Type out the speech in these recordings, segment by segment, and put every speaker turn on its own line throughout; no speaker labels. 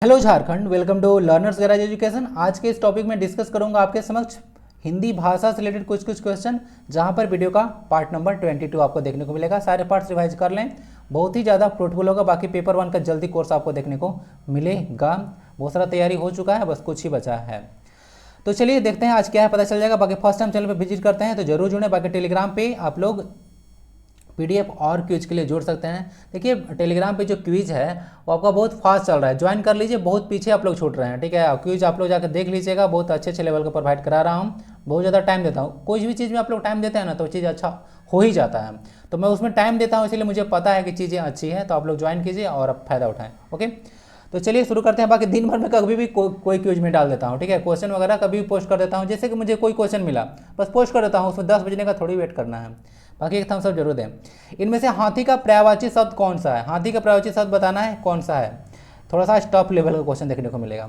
Hello Jharkhand, welcome to Learners Garage Education. आज के इस टॉपिक में डिस्कस करूंगा आपके समक्ष हिंदी भाषा से रिलेटेड कुछ क्वेश्चन, जहां पर वीडियो का पार्ट नंबर 22 आपको देखने को मिलेगा। सारे पार्ट्स रिवाइज कर लें, बहुत ही ज़्यादा फ्रूटफुल होगा। बाकी पेपर 1 का जल्दी कोर्स आपको देखने को मिलेगा। बहुत सारा तैयारी हो चुका है, बस कुछ ही बचा है। तो चलिए देखते हैं आज क्या है, पता चल जाएगा। बाकी फर्स्ट टाइम चैनल पर विजिट करते हैं तो जरूर जुड़ें। बाकी टेलीग्राम पे आप लोग पीडीएफ और क्विज के लिए जोड़ सकते हैं। देखिए टेलीग्राम पे जो क्विज है वो आपका बहुत फास्ट चल रहा है, ज्वाइन कर लीजिए। बहुत पीछे आप लोग छूट रहे हैं, ठीक है। क्विज आप लोग जाकर देख लीजिएगा, बहुत अच्छे अच्छे लेवल का प्रोवाइड करा रहा हूँ। बहुत ज़्यादा टाइम देता हूँ, कोई भी चीज़ में आप लोग टाइम देते हैं ना तो चीज़ अच्छा हो ही जाता है। तो मैं उसमें टाइम देता हूँ, इसलिए मुझे पता है कि चीज़ें अच्छी हैं। तो आप लोग ज्वाइन कीजिए और अब फायदा उठाएं। ओके, तो चलिए शुरू करते हैं। बाकी दिन भर में कभी भी कोई क्विज में डाल देता हूँ, ठीक है। क्वेश्चन वगैरह कभी भी पोस्ट कर देता हूँ, जैसे कि मुझे कोई क्वेश्चन मिला बस पोस्ट कर देता हूँ, उसमें 10 बजने का थोड़ी वेट करना है। बाकी एक थम्स अप जरूर दें। इनमें से हाथी का पर्यायवाची शब्द कौन सा है? हाथी का पर्यायवाची शब्द बताना है कौन सा है। थोड़ा सा टॉप लेवल का क्वेश्चन देखने को मिलेगा।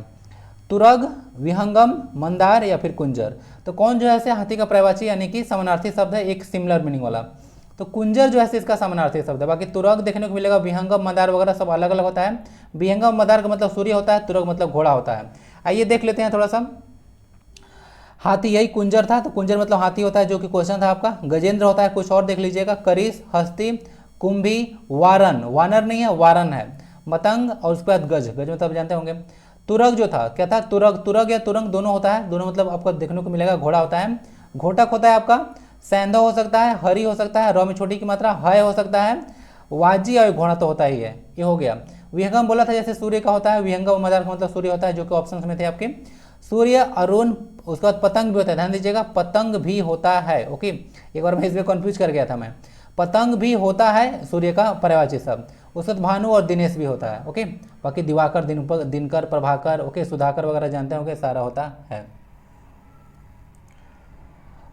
तुरग, विहंगम, मंदार या फिर कुंजर। तो कौन जो है हाथी का पर्यायवाची यानी कि समानार्थी शब्द है, एक सिमिलर मीनिंग वाला। तो कुंजर जो है इसका समानार्थी शब्द है। बाकी तुरग देखने को मिलेगा, विहंगम, मंदार वगैरह सब अलग अलग होता है। विहंगम मंदार का मतलब सूर्य होता है, तुरग मतलब घोड़ा होता है। आइए देख लेते हैं थोड़ा सा। हाथी यही कुंजर था, तो कुंजर मतलब हाथी होता है, जो कि क्वेश्चन था आपका। गजेंद्र होता है, कुछ और देख लीजिएगा। करिश, हस्ती, कुंभी, वारन, वानर नहीं है वारन है। मतंग और उसके बाद गज, गज मतलब जानते होंगे। तुरग जो था क्या था? तुरग, तुरग या तुरंग दोनों होता है, दोनों मतलब आपको देखने को मिलेगा घोड़ा होता है। घोटक होता है आपका सैंधव हो सकता है, हरी हो सकता है, रौ में छोटी की मात्रा है हो सकता है, वाजी और घोड़ा तो होता ही है। ये हो गया। विहंगम बोला था जैसे सूर्य का होता है, विहंगम मदार का मतलब सूर्य होता है, जो कि ऑप्शन में थे आपके। सूर्य, अरुण, उसके बाद पतंग भी होता है, ध्यान दीजिएगा पतंग भी होता है। ओके, एक बार मैं इसमें कंफ्यूज कर गया था मैं। पतंग भी होता है सूर्य का पर्यायवाची शब्द। उसके बाद भानु और दिनेश भी होता है। ओके, बाकी दिवाकर, दिनकर, प्रभाकर, ओके, सुधाकर वगैरह जानते होंगे, सारा होता है।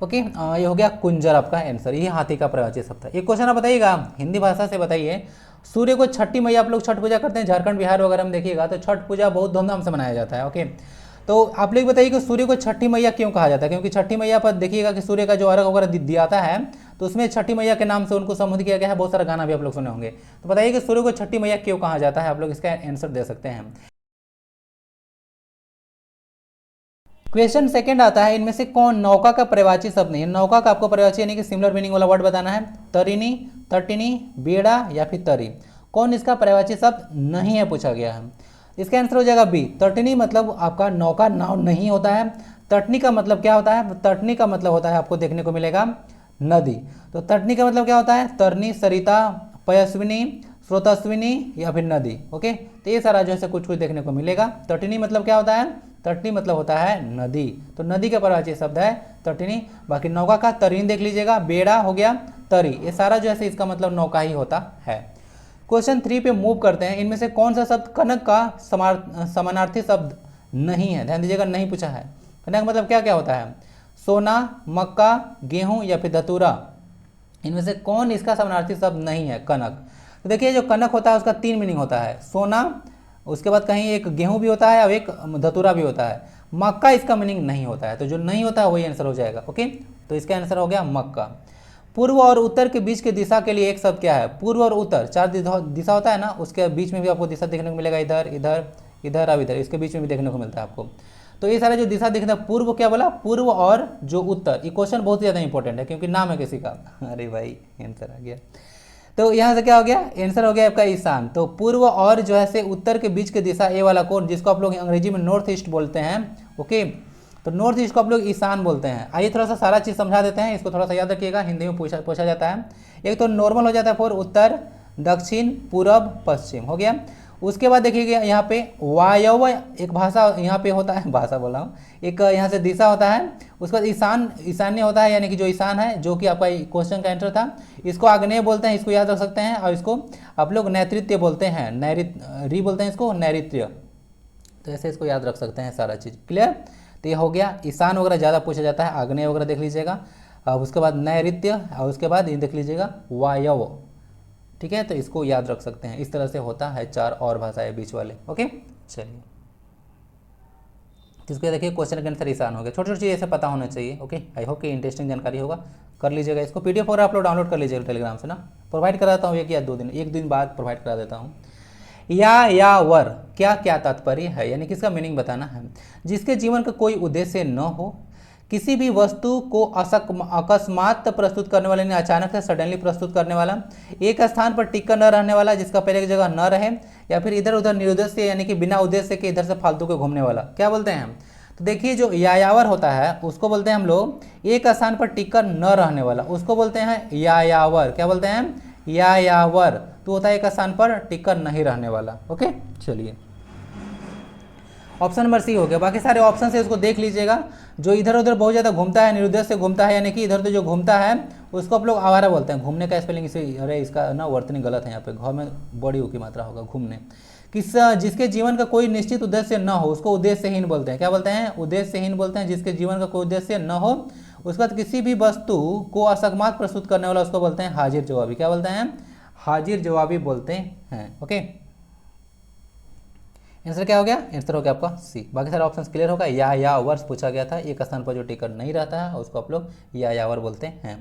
ओके, ये हो गया कुंजर आपका आंसर। ये हाथी का पर्यायवाची शब्द है। एक क्वेश्चन आप बताइएगा हिंदी भाषा से, बताइए सूर्य को छठी मैया, आप लोग छठ पूजा करते हैं झारखंड बिहार वगैरह में देखिएगा तो छठ पूजा बहुत धूमधाम से मनाया जाता है। ओके, तो आप लोग बताइए कि सूर्य को छठी मैया क्यों कहा जाता है? क्योंकि छठी मैया पर देखिएगा कि सूर्य का जो अर्घ वगैरह दियाता है तो उसमें छठी मैया के नाम से उनको संबोधित किया गया है। बहुत सारा गाना भी आप लोग सुने होंगे। तो बताइए कि सूर्य को छठी मैया क्यों कहा जाता है? आप लोग इसका आंसर दे सकते हैं। क्वेश्चन सेकंड आता है, इनमें से कौन नौका का पर्यायवाची शब्द नहीं है? नौका का आपको पर्यायवाची यानी कि सिमिलर मीनिंग वाला वर्ड बताना है। तरिणी, तटिनी, बेड़ा या फिर तरी। कौन इसका पर्यायवाची शब्द नहीं है पूछा गया है। इसका आंसर हो जाएगा बी। तटिनी मतलब आपका नौका, नाव नहीं होता है। तटनी का मतलब क्या होता है? तटनी का मतलब होता है आपको देखने को मिलेगा नदी। तो तटनी का मतलब क्या होता है? तरनी, सरिता, पयस्विनी, स्रोतस्विनी या फिर नदी। ओके, तो ये सारा जो है कुछ कुछ देखने को मिलेगा। तटनी मतलब क्या होता है? तटनी मतलब होता है नदी। तो नदी का पर्यायवाची शब्द है तटनी। बाकी नौका का तरीन देख लीजिएगा, बेड़ा हो गया, तरी, ये सारा जो है इसका मतलब नौका ही होता है। क्वेश्चन 3 पे मूव करते हैं। इनमें से कौन सा शब्द कनक का समानार्थी शब्द नहीं है? ध्यान दीजिएगा, नहीं पूछा है। कनक मतलब क्या क्या होता है? सोना, मक्का, गेहूं या फिर धतूरा। इनमें से कौन इसका समानार्थी शब्द नहीं है? कनक। तो देखिए जो कनक होता है उसका 3 मीनिंग होता है, सोना, उसके बाद कहीं एक गेहूं भी होता है और एक धतूरा भी होता है। मक्का इसका मीनिंग नहीं होता है, तो जो नहीं होता है वही आंसर हो जाएगा। ओके, तो इसका आंसर हो गया मक्का। पूर्व और उत्तर के बीच के दिशा के लिए एक शब्द क्या है? पूर्व और उत्तर, 4 दिशा होता है ना, उसके बीच में भी आपको दिशा देखने को मिलेगा, इधर इधर इधर अब इधर, इसके बीच में भी देखने को मिलता है आपको। तो ये सारा जो दिशा दिखता है, पूर्व क्या बोला? पूर्व और जो उत्तर। ये क्वेश्चन बहुत ज़्यादा इंपॉर्टेंट है क्योंकि नाम है किसी का। अरे भाई आंसर आ गया। तो यहाँ से क्या हो गया? आंसर हो गया आपका ईशान। तो पूर्व और जो है से उत्तर के बीच की दिशा, ए वाला कोण, जिसको आप लोग अंग्रेजी में नॉर्थ ईस्ट बोलते हैं। ओके, तो नॉर्थ ईस्ट को आप लोग ईशान बोलते हैं। आइए थोड़ा सा सारा चीज़ समझा देते हैं, इसको थोड़ा सा याद रखिएगा, हिंदी में पूछा जाता है। एक तो नॉर्मल हो जाता है फॉर उत्तर, दक्षिण, पूरब, पश्चिम, हो गया। उसके बाद देखिएगा यहाँ पे वायव्य एक भाषा यहाँ पे होता है, भाषा बोला हूँ, एक यहाँ से दिशा होता है। उसके बाद ईशान, ईशान्य होता है यानी कि जो ईशान है, जो कि आपका क्वेश्चन का आंसर था। इसको आग्नेय बोलते हैं, इसको याद रख सकते हैं। और इसको आप लोग नैऋत्य बोलते हैं, नैऋत्य बोलते हैं इसको, नैऋत्य। तो ऐसे इसको याद रख सकते हैं, सारा चीज़ क्लियर। तो ये हो गया। ईशान वगैरह ज़्यादा पूछा जाता है, आग्नेय वगैरह देख लीजिएगा। अब उसके बाद नैऋत्य और उसके बाद ये देख लीजिएगा वायव्य, ठीक है। तो इसको याद रख सकते हैं, इस तरह से होता है 4 और भाषाएं बीच वाले। ओके, चलिए इसको देखिए क्वेश्चन के आंसर ईशान हो गया। छोटी छोटी चीज़ ऐसे पता होना चाहिए। ओके, आई होप कि इंटरेस्टिंग जानकारी होगा, कर लीजिएगा इसको। पीडीएफ वगैरह आप लोग डाउनलोड कर लीजिएगा टेलीग्राम से ना, प्रोवाइड कराता हूँ 1 या 2 दिन, 1 दिन बाद प्रोवाइड करा देता हूँ। या वर क्या क्या तात्पर्य है, यानी कि इसका मीनिंग बताना है। जिसके जीवन का कोई उद्देश्य न हो, किसी भी वस्तु को अकस्मात प्रस्तुत करने वाला, यानी अचानक से सडनली प्रस्तुत करने वाला, एक स्थान पर टिक कर न रहने वाला, जिसका पहले की जगह न रहे, या फिर इधर उधर निरुद्देश्य यानी कि बिना उद्देश्य के इधर से फालतू के घूमने वाला, क्या बोलते हैं हम। तो देखिए जो यायावर होता है उसको बोलते हैं हम लोग एक स्थान पर टिक कर न रहने वाला, उसको बोलते हैं यायावर। क्या बोलते हैं, यायावर। तो होता है एक स्थान पर टिक कर नहीं रहने वाला। ओके, चलिए ऑप्शन नंबर सी हो गया। बाकी सारे ऑप्शन से उसको देख लीजिएगा। जो इधर उधर बहुत ज़्यादा घूमता है, निरुद्देश्य से घूमता है, यानी कि इधर उधर जो घूमता है उसको आप लोग आवारा बोलते हैं। घूमने का स्पेलिंग इसे, अरे इसका ना वर्तनी गलत है, यहाँ पे घ में बड़ी ऊ की मात्रा होगा, घूमने। जिसके जीवन का कोई निश्चित उद्देश्य न हो उसको उद्देश्यहीन बोलते हैं। क्या बोलते हैं, उद्देश्यहीन बोलते हैं। जिसके जीवन का कोई उद्देश्य न हो, उसके बाद किसी भी वस्तु को अकस्मात प्रस्तुत करने वाला उसको बोलते हैं हाजिर जवाबी। क्या बोलते हैं, हाजिर जवाबी बोलते हैं। ओके, आंसर क्या हो गया, आंसर हो गया आपका सी। बाकी सारे ऑप्शंस क्लियर होगा। या वर्ष पूछा गया था, एक स्थान पर जो टिकट नहीं रहता है उसको आप लोग यावर बोलते हैं।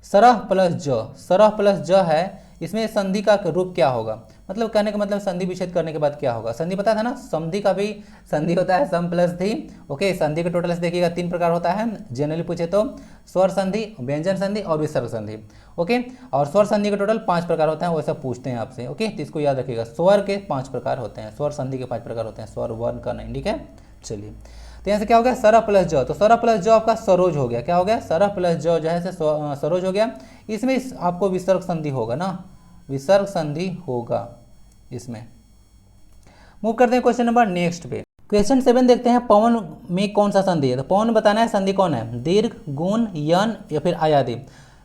सरह प्लस ज, सरह प्लस ज है, इसमें संधि का रूप क्या होगा, मतलब कहने का मतलब संधि विच्छेद करने के बाद क्या होगा। संधि पता था ना, संधि का भी संधि होता है सम प्लस धी। ओके, संधि के टोटल से देखिएगा 3 प्रकार होता है जनरली पूछे तो, स्वर संधि, व्यंजन संधि और विसर्ग संधि। ओके, और स्वर संधि के टोटल 5 प्रकार होते हैं, वैसा पूछते हैं आपसे। ओके, तो इसको याद रखिएगा, स्वर के 5 प्रकार होते हैं, स्वर संधि के 5 प्रकार होते हैं, स्वर वर्ण का नहीं। ठीक है, चलिए तो यहाँ से क्या हो गया, सरह प्लस ज, तो सरह प्लस ज आपका सरोज हो गया। क्या हो गया, सरह प्लस ज जो है सरोज हो गया। इसमें आपको विसर्ग संधि होगा ना, विसर्ग संधि होगा इसमें। मूव करते हैं क्वेश्चन नंबर नेक्स्ट पे। क्वेश्चन 7 देखते हैं, पवन में कौन सा संधि है। तो पवन बताना है, संधि कौन है, दीर्घ, गुण, यन या फिर आयादी।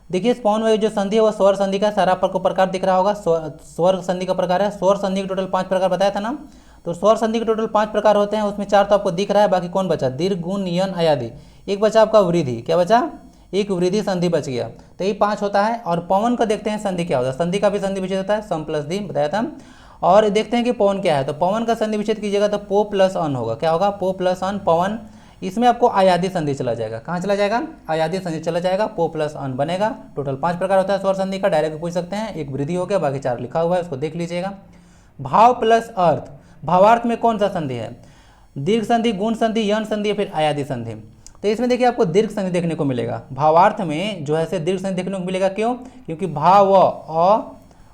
देखिए इस पवन में जो संधि है वो स्वर संधि का सारा प्रकार दिख रहा होगा, स्वर संधि का प्रकार है। स्वर संधि के टोटल 5 प्रकार बताया था ना, तो स्वर संधि के टोटल 5 प्रकार होते हैं, उसमें 4 तो आपको दिख रहा है, बाकी कौन बचा, दीर्घ, गुण, यन, आयादी। एक बचा आपका वृद्धि, क्या बचा, एक वृद्धि संधि बच गया। तो ये 5 होता है। और पवन का देखते हैं संधि क्या होता है, संधि का भी संधि विच्छेद होता है, सम प्लस दी बताया था। और देखते हैं कि पवन क्या है, तो पवन का संधि विच्छेद कीजिएगा तो पो प्लस अन होगा। क्या होगा, पो प्लस अन, पवन। इसमें आपको आयादी संधि चला जाएगा, कहाँ चला जाएगा, आयादी संधि चला जाएगा, पो प्लस अन बनेगा। टोटल 5 प्रकार होता है स्वर संधि का, डायरेक्ट पूछ सकते हैं। एक वृद्धि हो गया, बाकी 4 लिखा हुआ है, उसको देख लीजिएगा। भाव प्लस अर्थ, भावार्थ में कौन सा संधि है, दीर्घ संधि, गुण संधि, यन संधि या फिर आयादी संधि। तो इसमें देखिए आपको दीर्घ संधि देखने को मिलेगा। भावार्थ में जो है दीर्घ संधि देखने को मिलेगा, क्यों, क्योंकि भाव अ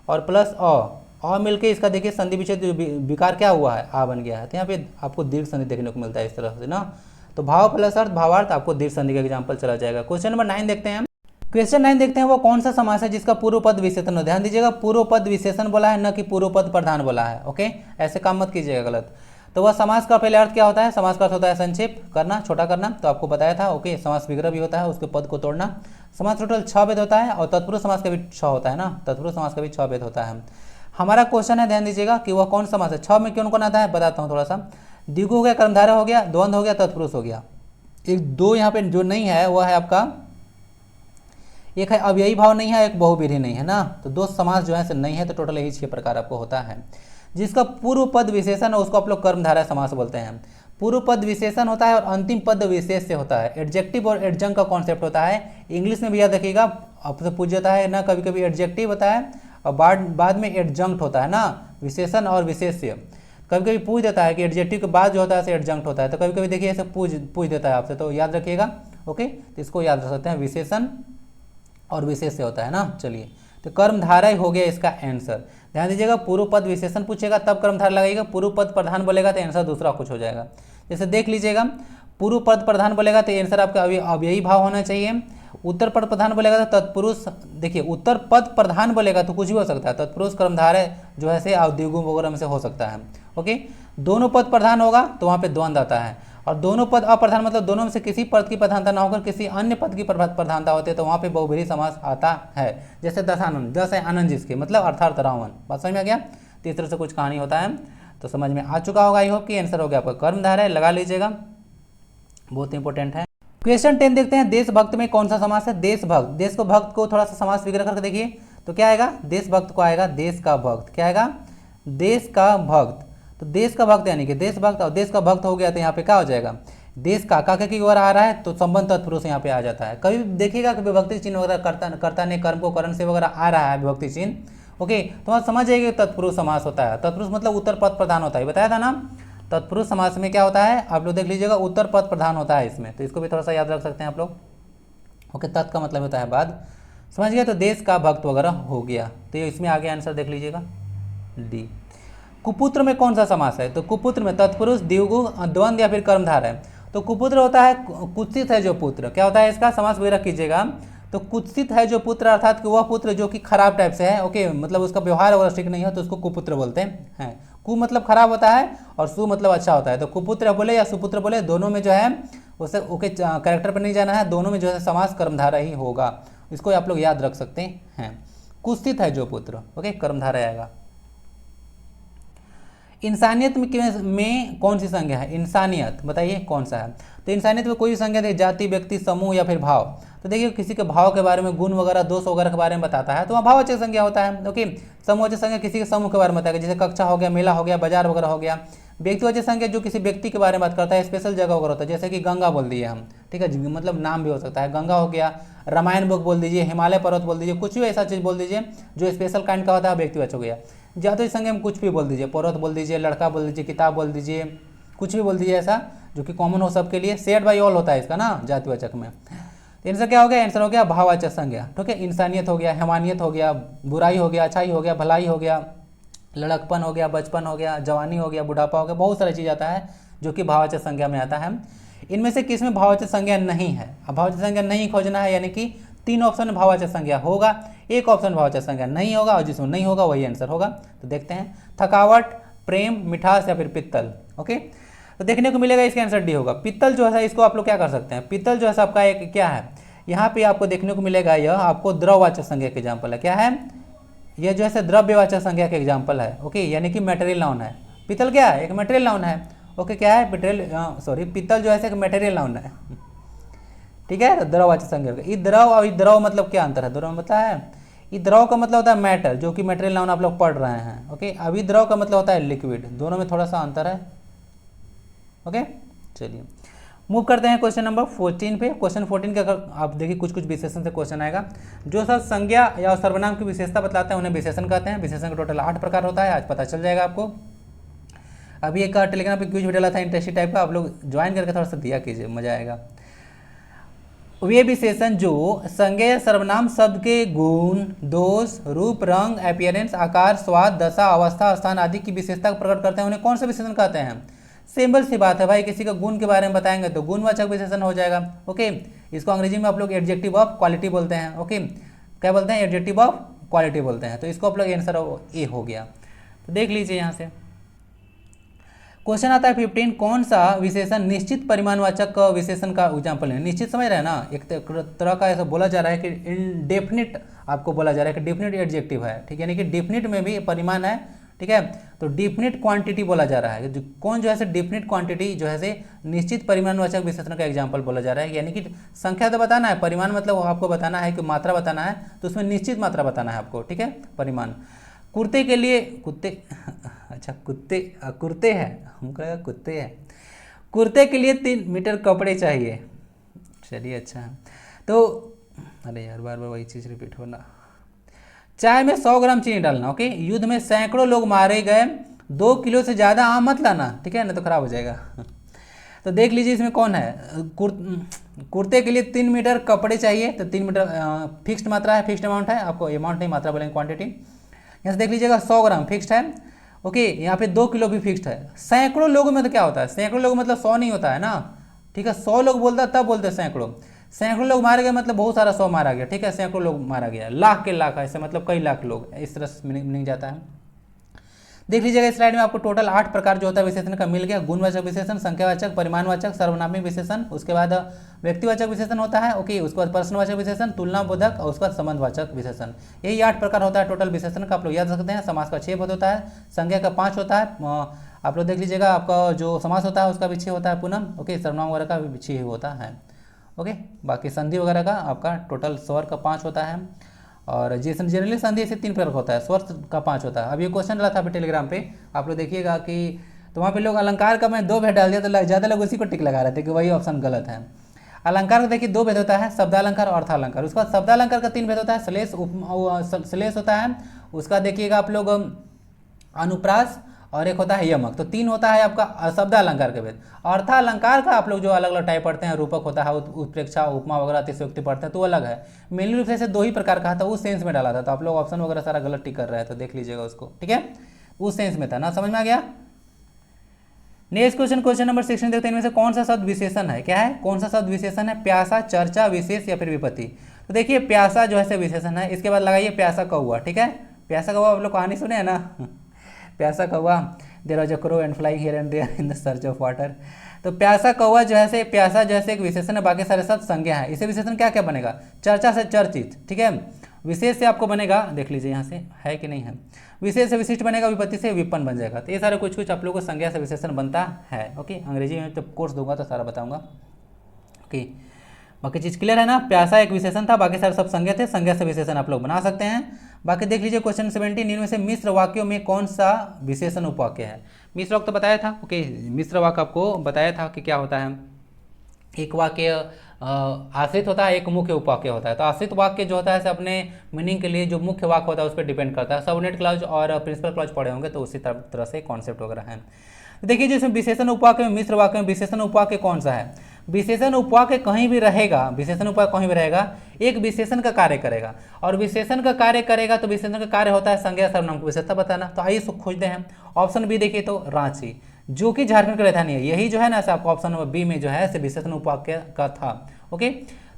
और प्लस अ मिलके इसका देखिए संधि विच्छेद विकार क्या हुआ है, आ बन गया है। तो यहाँ पे आपको दीर्घ संधि देखने को मिलता है इस तरह से ना। तो भाव प्लस अर्थ, भावार्थ, आपको दीर्घ संधि का एग्जाम्पल चला जाएगा। क्वेश्चन नंबर 9 देखते हैं। क्वेश्चन 9 देखते हैं, वो कौन सा समास है जिसका पूर्व पद विशेषण हो। ध्यान दीजिएगा, पूर्व पद विशेषण बोला है, न कि पूर्व पद प्रधान बोला है। ओके, ऐसे काम मत कीजिएगा गलत। तो वह समास का पहले अर्थ क्या होता है, समास का अर्थ होता है संक्षेप करना, छोटा करना, तो आपको बताया था। ओके, समास विग्रह भी होता है, उसके पद को तोड़ना। समास टोटल 6 भेद होता है, और तत्पुरुष समास का भी 6 होता है ना, तत्पुरुष समास का भी 6 भेद होता है। हमारा क्वेश्चन है, ध्यान दीजिएगा कि वह कौन समास है। 6 में कौन कौन आता है बताता हूँ थोड़ा सा। द्विगु हो गया, कर्मधारय हो गया, द्वंद्व हो गया, तत्पुरुष हो गया। एक 2 यहाँ पे जो नहीं है वह है आपका, एक है अव्ययी भाव नहीं है, एक बहुव्रीहि नहीं है ना। तो 2 समास जो है नहीं है, तो टोटल यही 6 प्रकार आपको होता है। जिसका पूर्व पद विशेषण है उसको आप लोग कर्मधारय समास बोलते हैं। पूर्व पद विशेषण होता है और अंतिम पद विशेष से होता है। एडजेक्टिव और एडजंक्ट का कॉन्सेप्ट होता है, इंग्लिश में भी याद रखिएगा, आपसे पूछ जाता है ना, कभी कभी एडजेक्टिव होता है और बाद में एडजंक्ट होता है ना, विशेषण और विशेष्य। कभी कभी पूछ देता है कि एडजेक्टिव के बाद जो होता है एडजंक्ट होता है, तो कभी कभी देखिए ऐसे पूछ देता है आपसे, तो याद रखिएगा। ओके, तो इसको याद रख सकते हैं, विशेषण और विशेष से होता है ना। चलिए, तो कर्मधारय हो गया इसका आंसर। ध्यान दीजिएगा, पूर्व पद विशेषण पूछेगा तब कर्मधारय लगेगा, पूर्व पद प्रधान बोलेगा तो आंसर दूसरा कुछ हो जाएगा। जैसे देख लीजिएगा, पूर्व पद प्रधान बोलेगा तो आंसर आपका अव्ययी भाव होना चाहिए। उत्तर पद प्रधान बोलेगा तो तत्पुरुष, देखिए उत्तर पद प्रधान बोलेगा तो कुछ भी हो सकता है, तत्पुरुष कर्मधारय जो है से द्विगु वगैरह में से हो सकता है। ओके, दोनों पद प्रधान होगा तो वहाँ पे द्वंद्व आता है, और दोनों पद अप्रधान मतलब दोनों में से किसी पद की प्रधानता ना होकर किसी अन्य पद की प्रधानता होती है, तो वहाँ पे बहुव्रीहि समास आता है। जैसे दशानन, 10 है आनंद जिसके, मतलब अर्थात रावण। बात समझ में आ गया, तो इस तरह से कुछ कहानी होता है, तो समझ में आ चुका होगा। आई होप कि आंसर हो गया आपका कर्मधारय, लगा लीजिएगा, बहुत इंपॉर्टेंट है। क्वेश्चन 10 देखते हैं, देशभक्त में कौन सा समास है। देशभक्त, देश को भक्त को थोड़ा सा समास विग्रह करके देखिए, तो क्या आएगा, देशभक्त को आएगा देश का भक्त। क्या आएगा, देश का भक्त। तो देश का भक्त यानी कि देशभक्त, और देश का भक्त हो गया तो यहाँ पे क्या हो जाएगा, देश का काका की ओर आ रहा है तो संबंध तत्पुरुष यहाँ पे आ जाता है। कभी देखिएगा कि विभक्ति चिन्ह वगैरह कर्ता ने कर्म को करण से वगैरह आ रहा है विभक्ति चिन्ह, ओके, तो आप समझ जाइए तत्पुरुष समास होता है। तत्पुरुष मतलब उत्तर पद प्रधान होता है, बताया था ना। तत्पुरुष समास में क्या होता है, आप लोग देख लीजिएगा, उत्तर पद प्रधान होता है इसमें, तो इसको भी थोड़ा सा याद रख सकते हैं आप लोग। ओके, तत् का मतलब होता है बाद, समझ गया। तो देश का भक्त वगैरह हो गया, तो ये इसमें आगे आंसर देख लीजिएगा डी। कुपुत्र में कौन सा समास है, तो कुपुत्र में तत्पुरुष, द्विगु, द्वंद्व या फिर कर्मधार है। तो कुपुत्र होता है कुत्सित है जो पुत्र, क्या होता है इसका समास वगैरह कीजिएगा। तो कुत्सित है जो पुत्र अर्थात कि वह पुत्र जो कि खराब टाइप से है, ओके, मतलब उसका व्यवहार वगैरह ठीक नहीं है, तो उसको कुपुत्र बोलते हैं। कु मतलब खराब होता है और सु मतलब अच्छा होता है, तो कुपुत्र बोले या सुपुत्र बोले, दोनों में जो है उसे ओके कैरेक्टर पर नहीं जाना है, दोनों में जो है समास कर्मधारा ही होगा, इसको आप लोग याद रख सकते हैं। कुत्सित है जो पुत्र, ओके, कर्मधारा आएगा। इंसानियत में कौन सी संज्ञा है, इंसानियत बताइए कौन सा है। तो इंसानियत में कोई भी संज्ञा दे, जाति, व्यक्ति, समूह या फिर भाव। तो देखिए किसी के भाव के बारे में, गुण वगैरह, दोष वगैरह के बारे में बताता है, तो वहाँ भाववाचक संज्ञा होता है। ओके, समूहवाचक संज्ञा किसी के समूह के बारे में बताएगा, जैसे कक्षा हो गया, मेला हो गया, बाजार वगैरह हो गया। व्यक्तिवाचक संज्ञा जो किसी व्यक्ति के बारे में बात करता है, स्पेशल जगह वगैरह होता है, जैसे कि गंगा बोल दिए हम, ठीक है, मतलब नाम भी हो सकता है, गंगा हो गया, रामायण बुक बोल दीजिए, हिमालय पर्वत बोल दीजिए, कुछ भी ऐसा चीज़ बोल दीजिए जो स्पेशल काइंड का होता है, व्यक्तिवाचक हो गया। जाति संज्ञा में कुछ भी बोल दीजिए, पर्वत बोल दीजिए, लड़का बोल दीजिए, किताब बोल दीजिए, कुछ भी बोल दीजिए ऐसा जो कि कॉमन हो सबके लिए, शेयर्ड बाय ऑल होता है इसका ना जातिवाचक में। तो आंसर क्या हो गया, आंसर हो गया भाववाचक संज्ञा, ठीक है। इंसानियत हो गया, हैवानियत हो गया, बुराई हो गया, अच्छाई हो गया, भलाई हो गया, लड़कपन हो गया, बचपन हो गया, जवानी हो गया, बुढ़ापा हो गया, बहुत सारी चीज़ आता है जो कि भाववाचक संज्ञा में आता है। इनमें से किस में भाववाचक संज्ञा नहीं है, अब भाववाचक संज्ञा नहीं खोजना है, यानी कि 3 ऑप्शन में भाववाचक संज्ञा होगा, 1 ऑप्शन भाववाचक संज्ञा नहीं होगा, और जिसमें नहीं होगा वही आंसर होगा। तो देखते हैं, थकावट, प्रेम, मिठास या फिर पित्तल। ओके, तो देखने को मिलेगा इसका आंसर डी होगा। पित्तल जो है इसको आप लोग क्या कर सकते हैं, पित्तल जो है आपका एक क्या है, यहाँ पे आपको देखने को मिलेगा, यह आपको द्रववाचक संज्ञा के एग्जाम्पल है, क्या है, यह जो है द्रव्यवाचक संज्ञा के एग्जाम्पल है। ओके, यानी कि मटेरियल नाउन है। पित्तल क्या है, एक मटेरियल नाउन है। ओके, क्या है, पित्तल जो है एक मटेरियल नाउन है, ठीक है। तो द्रववाचक संज्ञा, द्रव और द्रव मतलब क्या अंतर है, द्रव मतलब है, द्रव का मतलब होता है मैटर, जो कि मटेरियल नाउन आप लोग पढ़ रहे हैं। ओके, अभी द्रव का मतलब होता है लिक्विड, दोनों में थोड़ा सा अंतर है। ओके, चलिए मूव करते हैं क्वेश्चन नंबर 14 पे। क्वेश्चन 14 के अगर आप देखिए कुछ विशेषण से क्वेश्चन आएगा। जो सब संज्ञा या सर्वनाम की विशेषता बतलाते हैं उन्हें विशेषण कहते हैं। विशेषण का टोटल 8 प्रकार होता है, आज पता चल जाएगा आपको। अभी एक टेलीग्राम पे क्विज डाला था इंटरेस्टिंग टाइप का, आप लोग ज्वाइन करके थोड़ा सा दिया कीजिए, मजा आएगा। वे विशेषण जो संज्ञा या सर्वनाम शब्द के गुण, दोष, रूप, रंग, अपीयरेंस, आकार, स्वाद, दशा, अवस्था, स्थान आदि की विशेषता प्रकट करते हैं उन्हें कौन सा विशेषण कहते हैं। सिंपल सी बात है भाई, किसी का गुण के बारे में बताएंगे तो गुणवाचक विशेषण हो जाएगा। ओके, इसको अंग्रेजी में आप लोग एडजेक्टिव ऑफ क्वालिटी बोलते हैं। ओके, क्या बोलते हैं, एडजेक्टिव ऑफ क्वालिटी बोलते हैं। तो इसको आप लोग आंसर ए हो गया। तो देख लीजिए यहाँ से क्वेश्चन आता है 15, कौन सा विशेषण निश्चित परिमाणवाचक विशेषण का एग्जाम्पल है। निश्चित समझ रहे हैं ना, एक तरह का ऐसा बोला जा रहा है कि इनडेफिनिट आपको बोला जा रहा है कि डेफिनिट एडजेक्टिव है, ठीक है, यानी कि डेफिनिट में भी परिमाण है, ठीक है। तो डेफिनिट क्वांटिटी बोला जा रहा है, कौन जो है डेफिनिट क्वांटिटी जो है निश्चित परिमाणवाचक विशेषण का एग्जाम्पल बोला जा रहा है, यानी कि संख्या तो बताना है, परिमाण मतलब आपको बताना है कि मात्रा बताना है, तो उसमें निश्चित मात्रा बताना है आपको, ठीक है, परिमाण। कुर्ते के लिए अच्छा कुर्ते है, हमको लगा कुत्ते हैं। कुर्ते के लिए 3 मीटर कपड़े चाहिए, चलिए अच्छा है। तो अरे यार बार बार वही चीज़ रिपीट होना। चाय में 100 ग्राम चीनी डालना। ओके, युद्ध में सैकड़ों लोग मारे गए, 2 किलो से ज़्यादा आम मत लाना, ठीक है ना, तो खराब हो जाएगा। तो देख लीजिए इसमें कौन है, कुर्ते के लिए 3 मीटर कपड़े चाहिए, तो 3 मीटर फिक्स्ड मात्रा है, फिक्स्ड अमाउंट है, आपको अमाउंट नहीं मात्रा बोलेंगे, क्वांटिटी। यहाँ से देख लीजिएगा 100 ग्राम फिक्स्ड है। ओके, यहाँ पे 2 किलो भी फिक्स्ड है। सैकड़ों लोगों में तो क्या होता है, सैकड़ों लोग मतलब 100 नहीं होता है ना, ठीक है, 100 लोग बोलता है तब बोलते हैं सैकड़ों। सैकड़ों लोग मारे गए मतलब बहुत सारा 100 मारा गया, ठीक है, सैकड़ों लोग मारा गया, लाख के लाख ऐसे मतलब कई लाख लोग, इस तरह से नहीं जाता है। देख लीजिएगा इस स्लाइड में आपको टोटल 8 प्रकार जो होता है विशेषण का मिल गया। गुणवाचक विशेषण, संख्यावाचक, परिमाणवाचक, सर्वनामिक विशेषण, उसके बाद व्यक्तिवाचक विशेषण होता है। ओके, उसके बाद प्रश्नवाचक विशेषण, तुलनाबोधक और उसके बाद संबंधवाचक विशेषण। यही 8 प्रकार होता है टोटल विशेषण का, आप लोग याद रख सकते हैं। समास का 6 पद होता है, संज्ञा का 5 होता है, आप लोग देख लीजिएगा आपका जो समास होता है उसका भी 6 होता है पुनः। ओके, सर्वनाम वगैरह का भी 6 होता है। ओके, बाकी संधि वगैरह का आपका टोटल स्वर का 5 होता है, और जैसे जनरली संधि से 3 प्रकार होता है, स्वर का 5 होता है। अब ये क्वेश्चन रहा था अभी टेलीग्राम पे, आप लोग देखिएगा कि तो वहाँ पे लोग अलंकार का मैं 2 भेद डाल दिया, तो ज़्यादा लोग उसी को टिक लगा रहे थे कि वही ऑप्शन गलत है। अलंकार का देखिए 2 भेद होता है, शब्दालंकार और अर्थालंकार। उसके बाद शब्दालंकार का 3 भेद होता है, श्लेष होता है, उसका देखिएगा आप लोग अनुप्रास और एक होता है यमक। तो 3 होता है आपका शब्द अलंकार के भेद। अर्थालंकार का आप लोग जो अलग अलग टाइप पढ़ते हैं, रूपक होता है, उत्प्रेक्षा, उपमा वगैरह, अतिशयोक्ति पढ़ते हैं तो अलग है। मेनली रूप से 2 ही प्रकार का था, उस सेंस में डाला था। तो आप लोग ऑप्शन वगैरह सारा गलत टिक कर रहे हैं, तो देख लीजिएगा उसको, ठीक है, उस सेंस में था ना, समझ में आ गया। नेक्स्ट क्वेश्चन, क्वेश्चन नंबर 16 देखते हैं, इनमें से कौन सा शब्द विशेषण है, क्या है, कौन सा शब्द विशेषण है, प्यासा, चर्चा, विशेष या फिर विपत्ति। तो देखिए प्यासा जो है विशेषण है, इसके बाद लगाइए प्यासा कौआ, ठीक है। प्यासा कौआ आप लोग कहानी सुने हैं ना प्यासा कौआ, there was a crow and flying here and there in the search of water. तो प्यासा कौआ जो है प्यासा जो है एक विशेषण है, बाकी सारे शब्द संज्ञा है। इसे विशेषण क्या क्या बनेगा, चर्चा से चर्चित, ठीक है, विशेष से आपको बनेगा, देख लीजिए यहाँ से है कि नहीं है, विशेष से विशिष्ट बनेगा, विपत्ति से विपन्न बन जाएगा। तो ये सारे कुछ कुछ आप लोगों को संज्ञा से विशेषण बनता है। ओके, अंग्रेजी में जब कोर्स दूंगा तो सारा बताऊंगा। ओके, बाकी चीज़ क्लियर है ना। प्यासा एक विशेषण था, बाकी सारे सब संज्ञा थे, संज्ञा से विशेषण आप लोग बना सकते हैं। बाकी देख लीजिए क्वेश्चन 17, इनमें से मिश्र वाक्यों में कौन सा विशेषण उपवाक्य है। मिश्र वाक्य तो बताया था। ओके, मिश्र वाक्य आपको बताया था कि क्या होता है, एक वाक्य आश्रित होता है, एक मुख्य उपवाक्य होता है। तो आश्रित वाक्य जो होता है अपने मीनिंग के लिए जो मुख्य वाक्य होता है उस पर डिपेंड करता है। सबऑर्डिनेट क्लॉज और प्रिंसिपल क्लॉज पढ़े होंगे, तो उसी तरह से कॉन्सेप्ट वगैरह है। देखिए जिसमें विशेषण उपवाक्य में, मिश्र वाक्य में विशेषण उपवाक्य कौन सा है। विशेषण उपवाक्य कहीं भी रहेगा, विशेषण उपवाक्य कहीं भी रहेगा, एक विशेषण का कार्य करेगा, और विशेषण का कार्य करेगा तो विशेषण का कार्य होता है संज्ञा सर्वनाम को विशेषता बताना। तो आइए इसको खोजते हैं। ऑप्शन बी देखिए तो रांची, जो कि झारखंड की राजधानी है, यही जो है ना आपको ऑप्शन नंबर बी में जो है विशेषण उपवाक्य का था। ओके,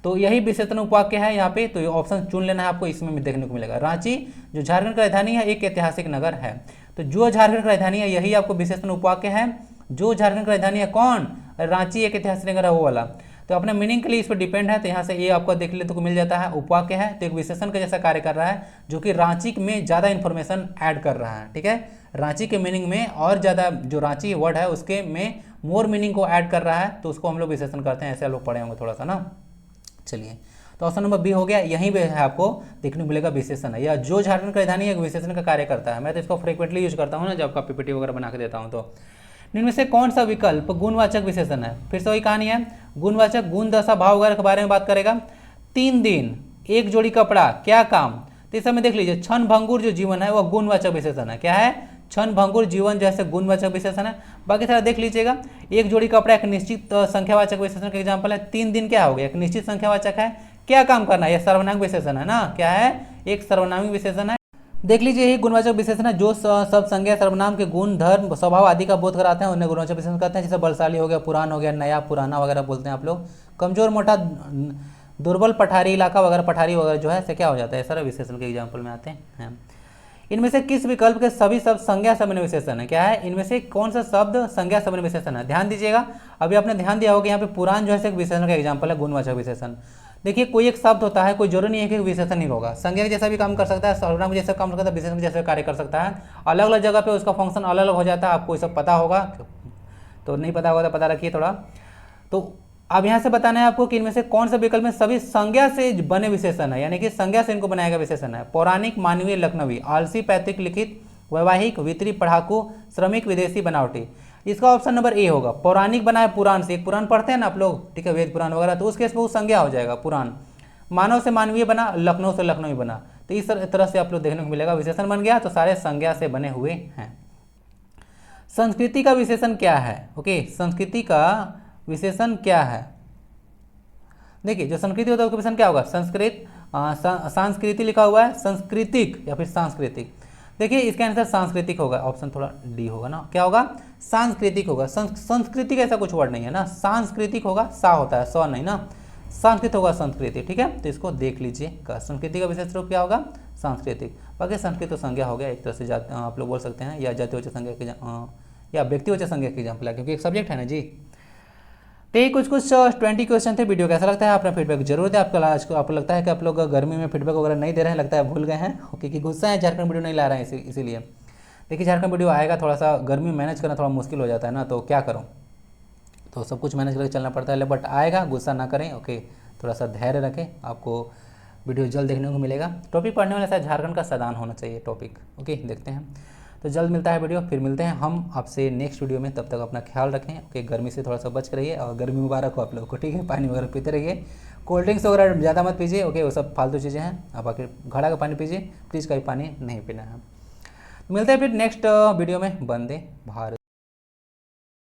तो यही विशेषण उपवाक्य है यहाँ पे, तो ये ऑप्शन चुन लेना है आपको, इसमें भी देखने को मिलेगा। रांची जो झारखंड की राजधानी है, एक ऐतिहासिक नगर है, तो जो झारखंड की राजधानी है यही आपको विशेषण उपवाक्य है। जो झारखंड की राजधानी है कौन, रांची एक ऐतिहासिक नगर है वो वाला। तो अपने मीनिंग के लिए इस पर डिपेंड है, तो यहाँ से ये आपको देख लेते को मिल जाता है, उपवाक्य है तो एक विशेषण का जैसा कार्य कर रहा है, जो कि रांची में ज़्यादा इन्फॉर्मेशन ऐड कर रहा है। ठीक है, रांची के मीनिंग में और ज़्यादा जो रांची वर्ड है उसके में मोर मीनिंग को ऐड कर रहा है, तो उसको हम लोग विशेषण करते हैं। ऐसे लोग पढ़े होंगे थोड़ा सा ना। चलिए, तो ऑप्शन नंबर बी हो गया, यहीं पे है आपको देखने को मिलेगा विशेषण है, या जो झारखंड की राजधानी है विशेषण का कार्य करता है। मैं तो इसको फ्रीक्वेंटली यूज करता हूँ ना, जब आपका पीपीटी वगैरह बना के देता हूँ। तो इनमें से कौन सा विकल्प गुणवाचक विशेषण है। फिर से वही कहानी है, गुणवाचक गुण, दशा, भाव वगैरह के बारे में बात करेगा। 3 दिन, एक जोड़ी कपड़ा, क्या काम। तो इस समय देख लीजिए, क्षण भंगुर जो जीवन है वह गुणवाचक विशेषण है। क्या है, क्षण भंगुर जीवन जैसे गुणवाचक विशेषण है। बाकी सारा देख लीजिएगा, एक जोड़ी कपड़ा एक निश्चित संख्यावाचक विशेषण का एग्जाम्पल है। 3 दिन क्या हो गया, एक निश्चित संख्यावाचक है। क्या काम करना है, यह सर्वनाम विशेषण है ना। क्या है, एक सर्वनामी विशेषण है। देख लीजिए, यही गुणवाचक विशेषण है, जो सब संज्ञा सर्वनाम के गुण, धर्म, स्वभाव आदि का बोध कराते हैं उन्हें गुणवाचक विशेषण कहते हैं। जैसे बलशाली हो गया, पुरान हो गया, नया, पुराना वगैरह बोलते हैं आप लोग। कमजोर, मोटा, दुर्बल, पठारी इलाका वगैरह, पठारी वगैरह जो है से क्या हो जाता है, सारा विशेषण के एग्जाम्पल में आते हैं। इनमें से किस विकल्प के सभी शब्द संज्ञा संबंधी विशेषण है। क्या है, इनमें से कौन सा शब्द संज्ञा संबंधी विशेषण है। ध्यान दीजिएगा, अभी आपने ध्यान दिया होगा यहाँ पे पुरान जो है एक विशेषण का एग्जाम्पल है, गुणवाचक विशेषण। देखिए, कोई एक शब्द होता है, कोई जरूरी नहीं है कि विशेषण ही होगा, संज्ञा जैसा भी काम कर सकता है, सर्वनाम जैसा काम कर सकता है, विशेषण जैसा कार्य कर सकता है। अलग अलग जगह पे उसका फंक्शन अलग अलग हो जाता है, आपको ये सब पता होगा, तो नहीं पता होगा तो पता रखिए थोड़ा। तो अब यहाँ से बताना है आपको कि इनमें से कौन सा विकल्प में सभी संज्ञा से बने विशेषण है, यानी कि संज्ञा से इनको बनाया गया विशेषण है। पौराणिक, मानवीय, लखनवी, आलसी, पैतृक, लिखित, वैवाहिक, वितरी, पढ़ाकू, श्रमिक, विदेशी, बनावटी। इसका ऑप्शन नंबर ए होगा। पौराणिक बना है पुराण से, एक पुराण पढ़ते हैं ना आप लोग, ठीक है, वेद पुराण वगैरह, तो उस केस में वो संज्ञा हो जाएगा पुराण। मानव से मानवीय बना, लखनऊ से लखनवी बना, तो इस तरह से आप लोग देखने को मिलेगा, विशेषण बन गया, तो सारे संज्ञा से बने हुए हैं। संस्कृति का विशेषण क्या है। ओके, संस्कृति का विशेषण क्या है। देखिए, जो संस्कृति होता है उसका विशेषण क्या होगा, संस्कृत, संस्कृति लिखा हुआ है, सांस्कृतिक या फिर सांस्कृतिक। देखिए, इसका आंसर सांस्कृतिक होगा, ऑप्शन थोड़ा डी होगा ना। क्या होगा, सांस्कृतिक होगा। संस्कृति ऐसा कुछ वर्ड नहीं है ना, सांस्कृतिक होगा, सा होता है, स नहीं ना, संस्कृत होगा संस्कृति। ठीक है, तो इसको देख लीजिए, संस्कृति का विशेष रूप क्या होगा, सांस्कृतिक। बाकी संस्कृत तो संज्ञा हो गया, एक तरह से आप लोग बोल सकते हैं, या जातिवाचक संज्ञा के या व्यक्तिवाचक संज्ञा के एग्जाम्पल है, क्योंकि एक सब्जेक्ट है ना जी। तो ये कुछ 20 क्वेश्चन थे। वीडियो कैसा लगता है, अपना फीडबैक जरूर दें। आपको लगता है कि आप लोग गर्मी में फीडबैक वगैरह नहीं दे रहे हैं, लगता है भूल गए हैं, ओके, कि गुस्सा है झारखंड वीडियो नहीं ला रहे हैं इसीलिए। देखिए, झारखंड वीडियो आएगा, थोड़ा सा गर्मी मैनेज करना थोड़ा मुश्किल हो जाता है ना, तो क्या करूँ, तो सब कुछ मैनेज करके चलना पड़ता है, बट आएगा, गुस्सा ना करें। ओके, थोड़ा सा धैर्य रखें, आपको वीडियो जल्द देखने को मिलेगा। टॉपिक पढ़ने वाला शायद झारखंड का सदान होना चाहिए टॉपिक। ओके, देखते हैं, तो जल्द मिलता है वीडियो, फिर मिलते हैं हम आपसे नेक्स्ट वीडियो में। तब तक अपना ख्याल रखें। ओके, गर्मी से थोड़ा सा बच कर रहिए, और गर्मी मुबारक हो आप लोगों को, ठीक है, पानी वगैरह पीते रहिए, कोल्ड ड्रिंक्स वगैरह ज़्यादा मत पीजिए, ओके, वो सब फालतू चीज़ें हैं। आप आखिर घड़ा का पानी पीजिए, फ्रिज का भी पानी नहीं पीना है। मिलते हैं फिर नेक्स्ट वीडियो में। वंदे भारत।